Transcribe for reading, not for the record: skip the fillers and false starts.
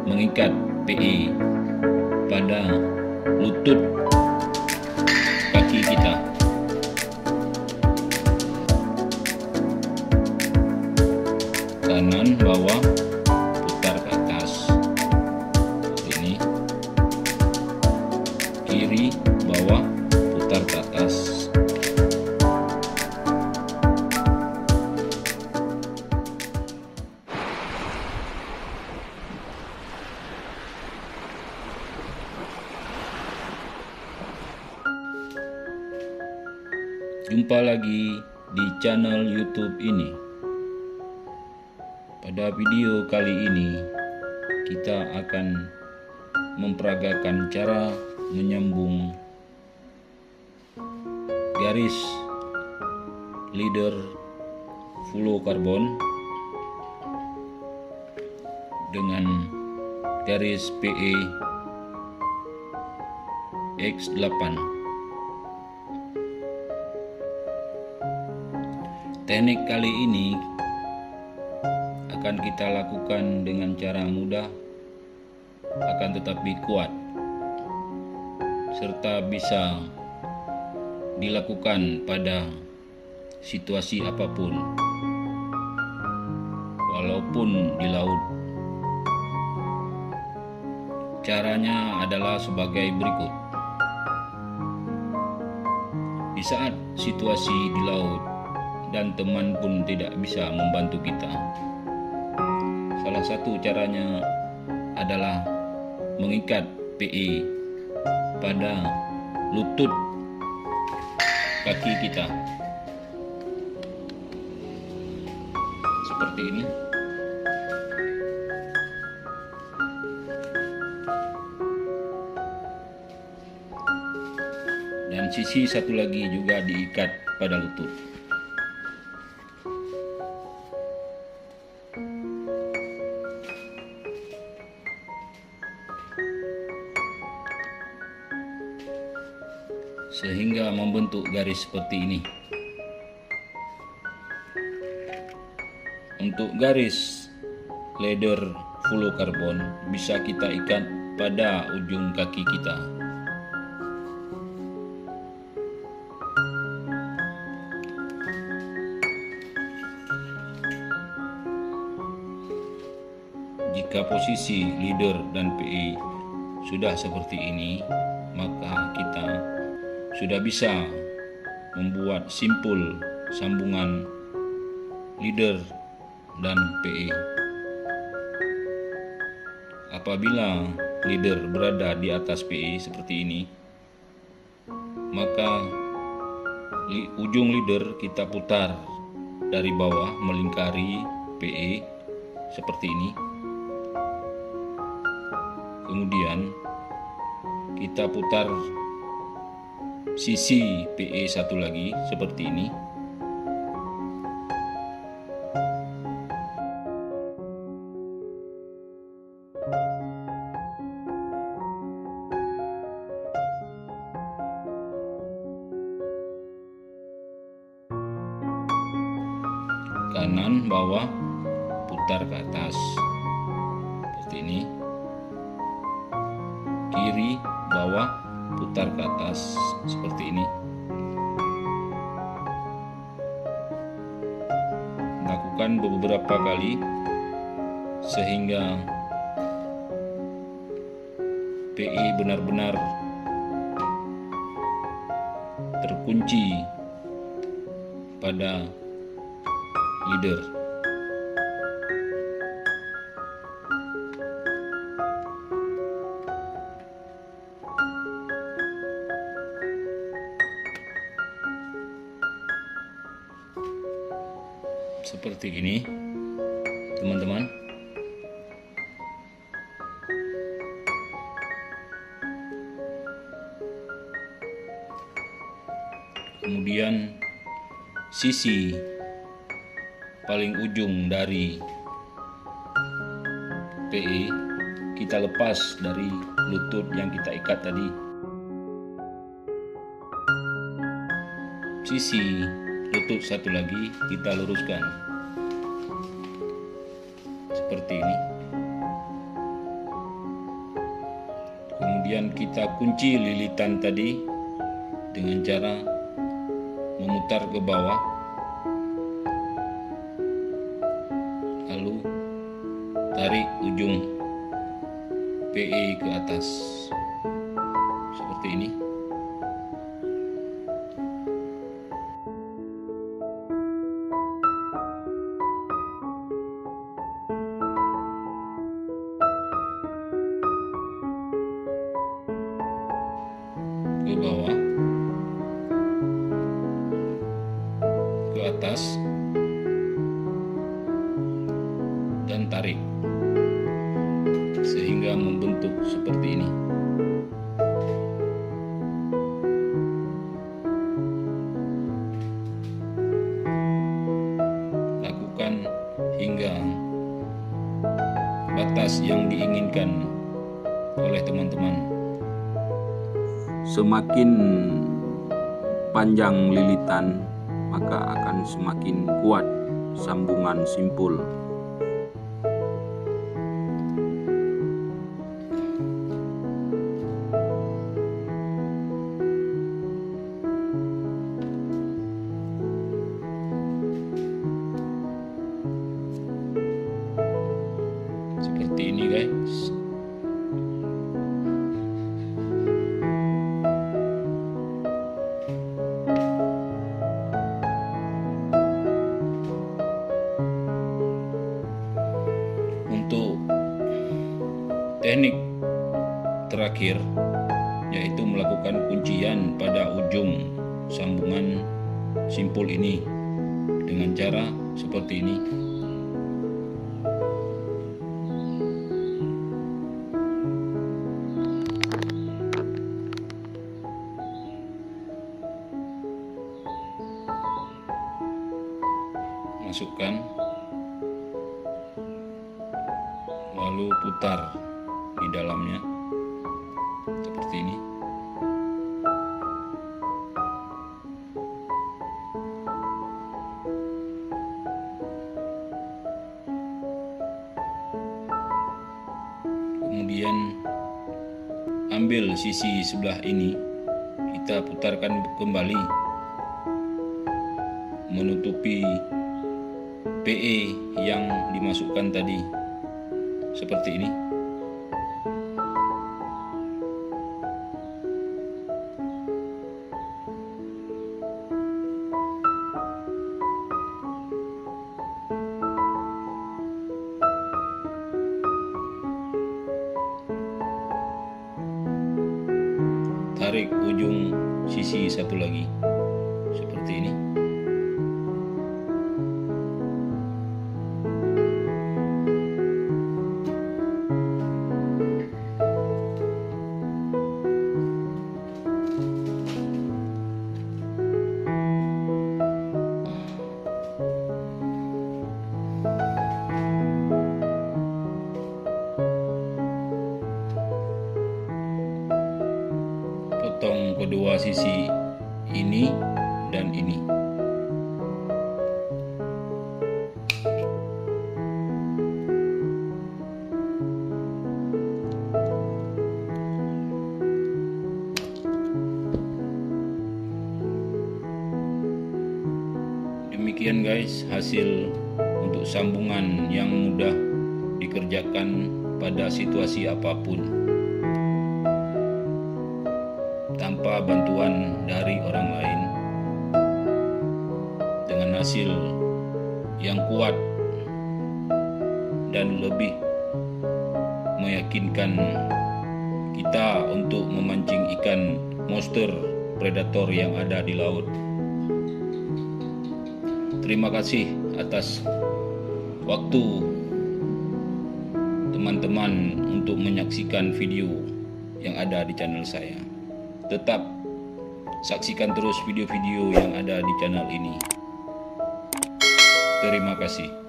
mengikat PE pada lutut kaki kita. Kanan bawah putar ke atas seperti ini, kiri bawah putar ke atas. Jumpa lagi di channel YouTube ini. Pada video kali ini kita akan memperagakan cara menyambung garis leader fluorokarbon dengan garis PE X8. Teknik kali ini akan kita lakukan dengan cara mudah, akan tetapi kuat, serta bisa dilakukan pada situasi apapun, walaupun di laut. Caranya adalah sebagai berikut. Di saat situasi di laut dan teman pun tidak bisa membantu kita, salah satu caranya adalah mengikat PE pada lutut kaki kita seperti ini. Dan sisi satu lagi juga diikat pada lutut. Sehingga membentuk garis seperti ini. Untuk garis leader fluorokarbon bisa kita ikat pada ujung kaki kita. Jika posisi leader dan PE sudah seperti ini, maka kita sudah bisa membuat simpul sambungan leader dan PE. Apabila leader berada di atas PE seperti ini, maka ujung leader kita putar dari bawah melingkari PE seperti ini. Kemudian kita putar sisi PE satu lagi seperti ini. Kanan bawah putar ke atas seperti ini. Kiri bawah putar ke atas seperti ini. Lakukan beberapa kali sehingga PE benar-benar terkunci pada leader. Seperti ini, teman-teman. Kemudian sisi paling ujung dari PE kita lepas dari lutut yang kita ikat tadi. Sisi lutut satu lagi kita luruskan seperti ini. Kemudian kita kunci lilitan tadi dengan cara memutar ke bawah, lalu tarik ujung PE ke atas seperti ini. Ke bawah, ke atas, dan tarik sehingga membentuk seperti ini. Lakukan hingga batas yang diinginkan oleh teman-teman. Semakin panjang lilitan, maka akan semakin kuat sambungan simpul. Seperti ini, guys. Untuk teknik terakhir, yaitu melakukan kuncian pada ujung sambungan simpul ini dengan cara seperti ini. Masukkan, lalu putar di dalamnya seperti ini. Kemudian ambil sisi sebelah ini, kita putarkan kembali menutupi PE yang dimasukkan tadi seperti ini. Tarik ujung sisi satu lagi seperti ini. Potong kedua sisi ini dan ini. Demikian guys, hasil untuk sambungan yang mudah dikerjakan pada situasi apapun, tanpa bantuan dari orang lain, dengan hasil yang kuat dan lebih meyakinkan kita untuk memancing ikan monster predator yang ada di laut. Terima kasih atas waktu teman-teman untuk menyaksikan video yang ada di channel saya. Tetap saksikan terus video-video yang ada di channel ini. Terima kasih.